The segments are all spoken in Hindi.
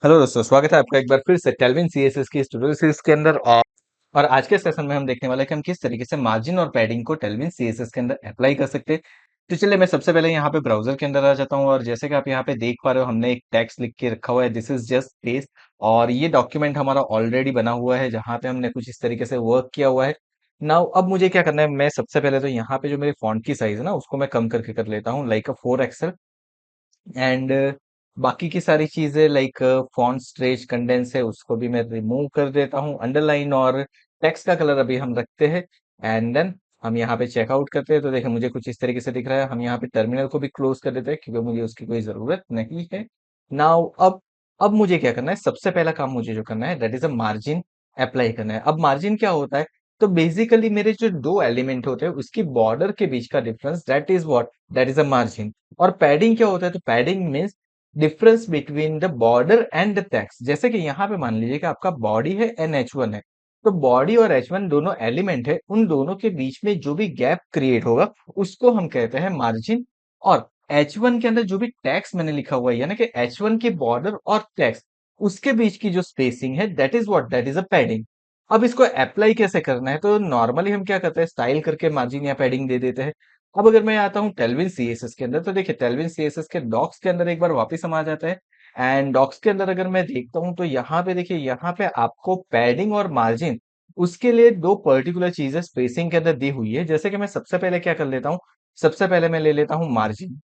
हेलो दोस्तों, स्वागत है आपका एक बार फिर से टेलविन सीएसएस की ट्यूटोरियल सीरीज के अंदर। और आज के सेशन में हम देखने वाले हैं कि हम किस तरीके से मार्जिन और पैडिंग को टेलविन सीएसएस के अंदर अप्लाई कर सकते हैं। तो चलिए मैं सबसे पहले यहाँ पे ब्राउजर के अंदर आ जाता हूँ और जैसे कि आप यहाँ पे देख पा रहे हो हमने एक टेक्स्ट लिख के रखा हुआ है, दिस इज जस्ट पेस्ट। और ये डॉक्यूमेंट हमारा ऑलरेडी बना हुआ है जहाँ पे हमने कुछ इस तरीके से वर्क किया हुआ है। नाउ अब मुझे क्या करना है, मैं सबसे पहले तो यहाँ पे जो मेरी फॉन्ट की साइज है ना उसको मैं कम करके कर लेता हूँ, लाइक 4 एक्सएल। एंड बाकी की सारी चीजें लाइक फॉन्ट स्ट्रेच कंडेंस है उसको भी मैं रिमूव कर देता हूँ। अंडरलाइन और टेक्स्ट का कलर अभी हम रखते हैं। एंड देन हम यहाँ पे चेकआउट करते हैं तो देखिए मुझे कुछ इस तरीके से दिख रहा है। हम यहाँ पे टर्मिनल को भी क्लोज कर देते हैं क्योंकि मुझे उसकी कोई जरूरत नहीं है। नाउ अब मुझे क्या करना है, सबसे पहला काम मुझे जो करना है that is a margin apply करना है। अब मार्जिन क्या होता है, तो बेसिकली मेरे जो दो एलिमेंट होते हैं उसकी बॉर्डर के बीच का difference, that is what, that is a margin. और पैडिंग क्या होता है, तो padding means difference between the border and the text. जैसे कि यहाँ पे मान लीजिए कि आपका बॉडी है एन एच वन है, तो बॉडी और एच वन दोनों एलिमेंट है, उन दोनों के बीच में जो भी गैप क्रिएट होगा उसको हम कहते हैं मार्जिन। और एच वन के अंदर जो भी टेक्स्ट मैंने लिखा हुआ है यानी कि एच वन के बॉर्डर और टेक्स्ट उसके बीच की जो स्पेसिंग है that is what, that is a padding. अब इसको अप्लाई कैसे करना है, तो नॉर्मली हम क्या करते हैं, स्टाइल करके मार्जिन या पैडिंग दे देते हैं। अब अगर मैं आता हूँ टेलविन सीएसएस के अंदर, तो देखिए टेलविन सीएसएस के डॉक्स के अंदर एक बार वापस हम आ जाते हैं। एंड डॉक्स के अंदर अगर मैं देखता हूँ तो यहाँ पे देखिए, यहाँ पे आपको पैडिंग और मार्जिन उसके लिए दो पर्टिकुलर चीजें स्पेसिंग के अंदर दी हुई है। जैसे कि मैं सबसे पहले क्या कर लेता हूँ, सबसे पहले मैं ले लेता हूँ मार्जिन।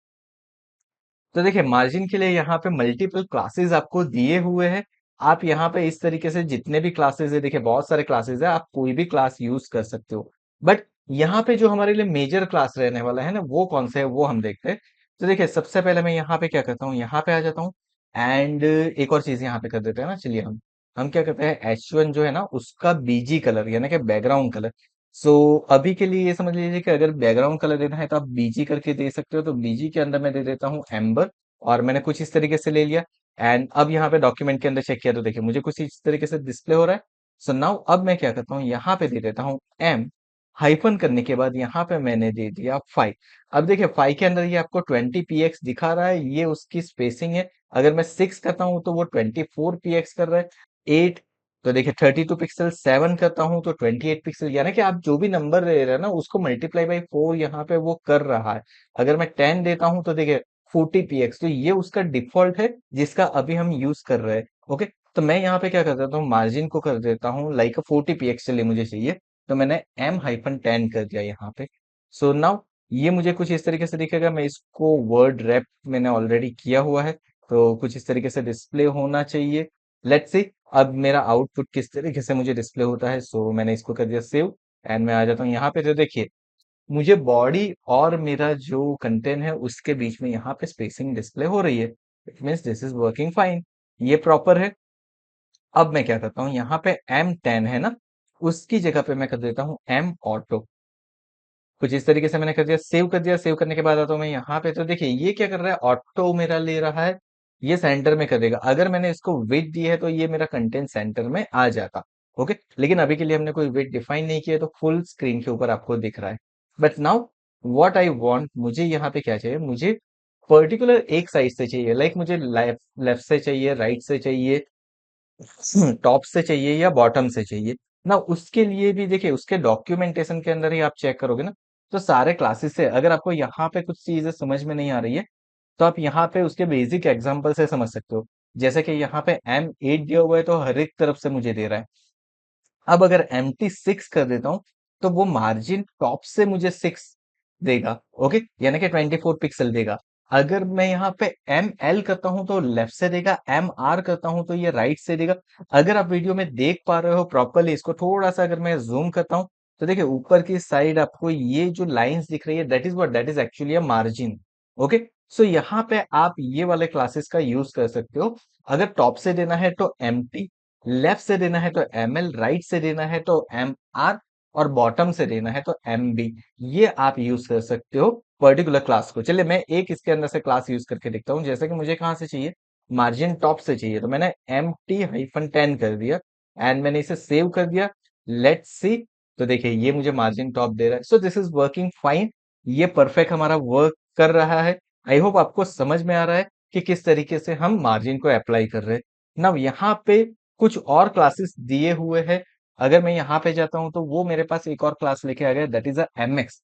तो देखिए मार्जिन के लिए यहाँ पे मल्टीपल क्लासेस आपको दिए हुए हैं। आप यहाँ पे इस तरीके से जितने भी क्लासेस है, देखिए बहुत सारे क्लासेस है, आप कोई भी क्लास यूज कर सकते हो। बट यहाँ पे जो हमारे लिए मेजर क्लास रहने वाला है ना, वो कौन सा है वो हम देखते हैं। तो देखिए सबसे पहले मैं यहाँ पे क्या करता हूँ, यहाँ पे आ जाता हूँ। एंड एक और चीज यहाँ पे कर देते हैं ना, चलिए हम क्या करते हैं, एच वन जो है ना उसका बीजी कलर यानी कि बैकग्राउंड कलर। सो अभी के लिए ये समझ लीजिए कि अगर बैकग्राउंड कलर देना है तो आप बीजी करके दे सकते हो, तो बीजी के अंदर मैं दे देता हूँ एम्बर। और मैंने कुछ इस तरीके से ले लिया। एंड अब यहाँ पे डॉक्यूमेंट के अंदर चेक किया तो देखिए मुझे कुछ इस तरीके से डिस्प्ले हो रहा है। सो नाउ अब मैं क्या करता हूँ, यहाँ पे दे देता हूँ एम, हाइफन करने के बाद यहाँ पे मैंने दे दिया 5। अब देखिए 5 के अंदर ये आपको 20 px दिखा रहा है, ये उसकी स्पेसिंग है। अगर मैं 6 करता हूँ तो वो 24 px कर रहा है। 8, तो देखिए 32 पिक्सल। 7 करता हूँ तो 28 पिक्सल, यानी कि आप जो भी नंबर ले रहे हैं ना उसको मल्टीप्लाई बाई 4 यहाँ पे वो कर रहा है। अगर मैं 10 देता हूँ तो देखिए 40 px, तो ये उसका डिफॉल्ट है जिसका अभी हम यूज कर रहे हैं। ओके, तो मैं यहाँ पे क्या कर देता हूँ, मार्जिन को कर देता हूँ लाइक 40 px चलिए मुझे चाहिए, तो मैंने M-10 कर दिया यहाँ पे। सो नाउ ये मुझे कुछ इस तरीके से दिखेगा। मैं इसको वर्ड रैप मैंने ऑलरेडी किया हुआ है, तो कुछ इस तरीके से डिस्प्ले होना चाहिए। लेट्स सी अब मेरा आउटपुट किस तरीके से मुझे डिस्प्ले होता है। सो मैंने इसको कर दिया सेव। एंड मैं आ जाता हूँ यहाँ पे, तो देखिए मुझे बॉडी और मेरा जो कंटेंट है उसके बीच में यहाँ पे स्पेसिंग डिस्प्ले हो रही है। It means this is working fine, ये प्रॉपर है। अब मैं क्या करता हूँ, यहाँ पे M10 है ना, उसकी जगह पे मैं कर देता हूँ M ऑटो। कुछ इस तरीके से मैंने कर दिया, सेव कर दिया। सेव करने के बाद आता हूँ मैं यहाँ पे, तो देखिए ये क्या कर रहा है, ऑटो मेरा ले रहा है, ये सेंटर में कर देगा। अगर मैंने इसको विड्थ दी है तो ये मेरा कंटेंट सेंटर में आ जाता। ओके, लेकिन अभी के लिए हमने कोई विड्थ डिफाइन नहीं किया, तो फुल स्क्रीन के ऊपर आपको दिख रहा है। But now what I want, मुझे यहाँ पे क्या चाहिए, मुझे पर्टिकुलर एक साइड से चाहिए, लाइक मुझे लेफ्ट लेफ्ट से चाहिए, राइट से चाहिए, टॉप से चाहिए या बॉटम से चाहिए ना। उसके लिए भी देखिए उसके डॉक्यूमेंटेशन के अंदर ही आप चेक करोगे ना, तो सारे क्लासेस से अगर आपको यहाँ पे कुछ चीजें समझ में नहीं आ रही है तो आप यहाँ पे उसके बेसिक एग्जांपल से समझ सकते हो। जैसे कि यहाँ पे M8 दिया हुआ है तो हर एक तरफ से मुझे दे रहा है। अब अगर MT6 कर देता हूं तो वो मार्जिन टॉप से मुझे 6 देगा। ओके, यानी कि 24 पिक्सल देगा। अगर मैं यहाँ पे ML करता हूं तो लेफ्ट से देगा, MR करता हूं तो ये राइट से देगा। अगर आप वीडियो में देख पा रहे हो प्रॉपरली, इसको थोड़ा सा अगर मैं जूम करता हूं तो देखिए ऊपर की साइड आपको ये जो लाइंस दिख रही है that is what, that is actually a margin. Okay, so यहाँ पे आप ये वाले क्लासेस का यूज कर सकते हो। अगर टॉप से देना है तो MT, लेफ्ट से देना है तो ML, राइट से देना है तो MR, और बॉटम से देना है तो MB। ये आप यूज कर सकते हो पर्टिकुलर क्लास को। चलिए मैं एक इसके अंदर से क्लास यूज करके देखता हूँ। जैसे कि मुझे कहाँ से चाहिए, मार्जिन टॉप से चाहिए, तो मैंने MT-10 कर दिया एंड मैंने इसे सेव कर दिया। लेट्स सी, तो देखिए ये मुझे मार्जिन टॉप दे रहा है। So this is working fine, ये परफेक्ट हमारा वर्क कर रहा है। आई होप आपको समझ में आ रहा है कि किस तरीके से हम मार्जिन को अप्लाई कर रहे हैं। ना यहाँ पे कुछ और क्लासेस दिए हुए हैं। अगर मैं यहाँ पे जाता हूँ तो वो मेरे पास एक और क्लास लेके आ गया, दैट इज अ एमएक्स।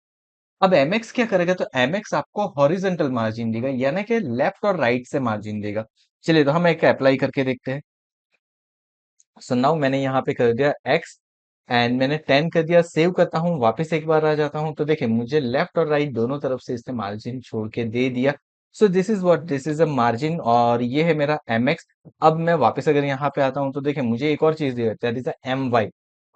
अब एमएक्स क्या करेगा, तो एमएक्स आपको हॉरिजेंटल मार्जिन देगा, यानी कि लेफ्ट और राइट से मार्जिन देगा। चलिए तो हम एक अप्लाई करके देखते हैं। सो नाउ मैंने यहाँ पे कर दिया एक्स एंड मैंने 10 कर दिया, सेव करता हूँ, वापस एक बार आ जाता हूँ तो देखिए मुझे लेफ्ट और राइट दोनों तरफ से इसने मार्जिन छोड़ के दे दिया। So this is what, this is a margin और ये है मेरा एम एक्स। अब मैं वापस अगर यहाँ पे आता हूँ तो देखिए मुझे एक और चीज दे देता है, that is M Y.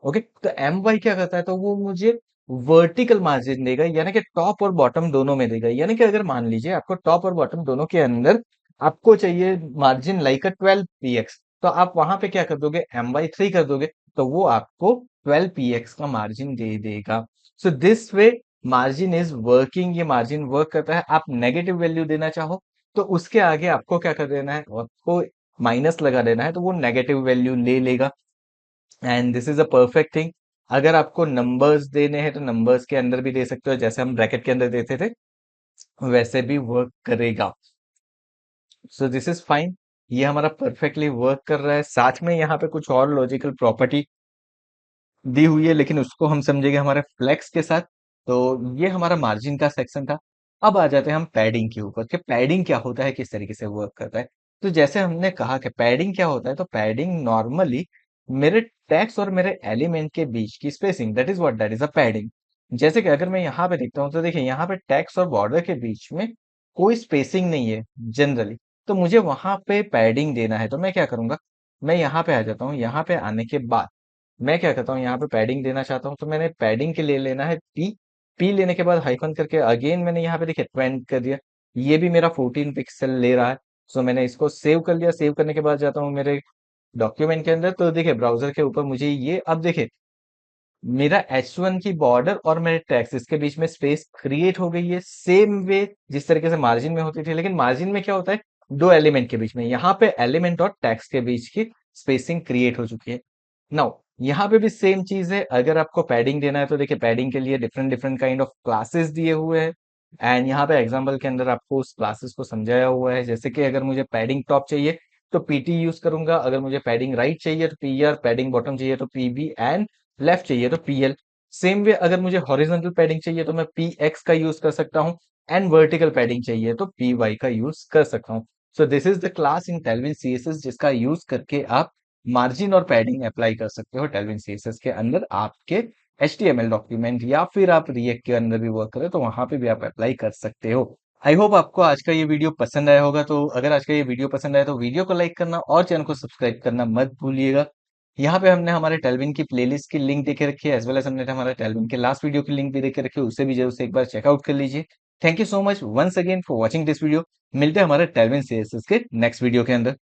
Okay, तो एम वाई क्या करता है, तो वो मुझे वर्टिकल मार्जिन देगा, यानी कि टॉप और बॉटम दोनों में देगा। यानी कि अगर मान लीजिए आपको टॉप और बॉटम दोनों के अंदर आपको चाहिए मार्जिन लाइक अ 12 px, तो आप वहां पे क्या कर दोगे, M/3 कर दोगे, तो वो आपको 12 px का मार्जिन दे देगा। So this way margin is working, ये मार्जिन वर्क करता है। आप नेगेटिव वैल्यू देना चाहो तो उसके आगे आपको क्या कर देना है, आपको माइनस लगा देना है, तो वो नेगेटिव वैल्यू ले लेगा। And this is a perfect thing. अगर आपको नंबर्स देने हैं तो नंबर्स के अंदर भी दे सकते हो, जैसे हम ब्रैकेट के अंदर देते थे वैसे भी वर्क करेगा। सो दिस इज फाइन, ये हमारा परफेक्टली वर्क कर रहा है। साथ में यहाँ पे कुछ और लॉजिकल प्रॉपर्टी दी हुई है, लेकिन उसको हम समझेंगे हमारे फ्लेक्स के साथ। तो ये हमारा मार्जिन का सेक्शन था। अब आ जाते हैं हम पैडिंग के ऊपर कि पैडिंग क्या होता है, किस तरीके से वर्क करता है। तो जैसे हमने कहा कि पैडिंग क्या होता है, तो पैडिंग नॉर्मली मेरे टेक्स्ट और मेरे एलिमेंट के बीच की spacing, that is what, that is a padding. जैसे कि अगर मैं यहाँ पे देखता हूँ तो देखिए यहाँ पे टेक्स्ट और बॉर्डर के बीच में कोई स्पेसिंग नहीं है जनरली, तो मुझे वहां पे पैडिंग देना है। तो मैं क्या करूंगा, मैं यहाँ पे आ जाता हूँ, यहाँ पे आने के बाद मैं क्या करता हूँ, यहाँ पे पैडिंग देना चाहता हूँ तो मैंने पैडिंग के लिए लेना है पी। पी लेने के बाद हाइफन करके अगेन मैंने यहाँ पे देखिए 20 कर दिया, ये भी मेरा 14 पिक्सल ले रहा है। सो मैंने इसको सेव कर लिया, सेव करने के बाद जाता हूँ मेरे डॉक्यूमेंट के अंदर, तो देखिए ब्राउजर के ऊपर मुझे ये अब देखिए मेरा H1 की बॉर्डर और मेरे टेक्स्ट इसके बीच में स्पेस क्रिएट हो गई है, सेम वे जिस तरीके से मार्जिन में होती थी। लेकिन मार्जिन में क्या होता है, दो एलिमेंट के बीच में, यहाँ पे एलिमेंट और टेक्स्ट के बीच की स्पेसिंग क्रिएट हो चुकी है। नाउ यहाँ पे भी सेम चीज है, अगर आपको पैडिंग देना है तो देखिए पैडिंग के लिए different different kind of classes दिए हुए हैं। एंड यहाँ पे एग्जांपल के अंदर आपको उस क्लासेस को समझाया हुआ है, जैसे कि अगर मुझे पैडिंग टॉप चाहिए तो पीटी यूज करूंगा, अगर मुझे पैडिंग राइट चाहिए तो पीआर, पैडिंग बॉटम चाहिए तो पीबी एंड लेफ्ट चाहिए तो पीएल। सेम वे अगर मुझे हॉरिजॉन्टल पैडिंग चाहिए तो मैं पी एक्स का यूज कर सकता हूँ, एंड वर्टिकल पैडिंग चाहिए तो पी वाई का यूज कर सकता हूँ। So this is the class in Tailwind CSS जिसका यूज करके आप मार्जिन और पैडिंग अप्लाई कर सकते हो टेलविन सीएसएस के अंदर आपके एचटीएमएल डॉक्यूमेंट, या फिर आप रिएक्ट के अंदर भी वर्क करें तो वहां पे भी आप अप्लाई कर सकते हो। आई होप आपको आज का ये वीडियो पसंद आया होगा। तो अगर आज का ये वीडियो पसंद आया तो वीडियो को लाइक करना और चैनल को सब्सक्राइब करना मत भूलिएगा। यहाँ पे हमने हमारे टेलविन की प्लेलिस्ट की लिंक देके रखी है, एज वेल एज हमने हमारे टेलविन के लास्ट वीडियो की लिंक भी देके रखी है, उसे भी जरूर से एक बार चेकआउट कर लीजिए। Thank you so much once again for watching this video. मिलते हैं हमारे टेलविन सीएसएस के नेक्स्ट वीडियो के अंदर।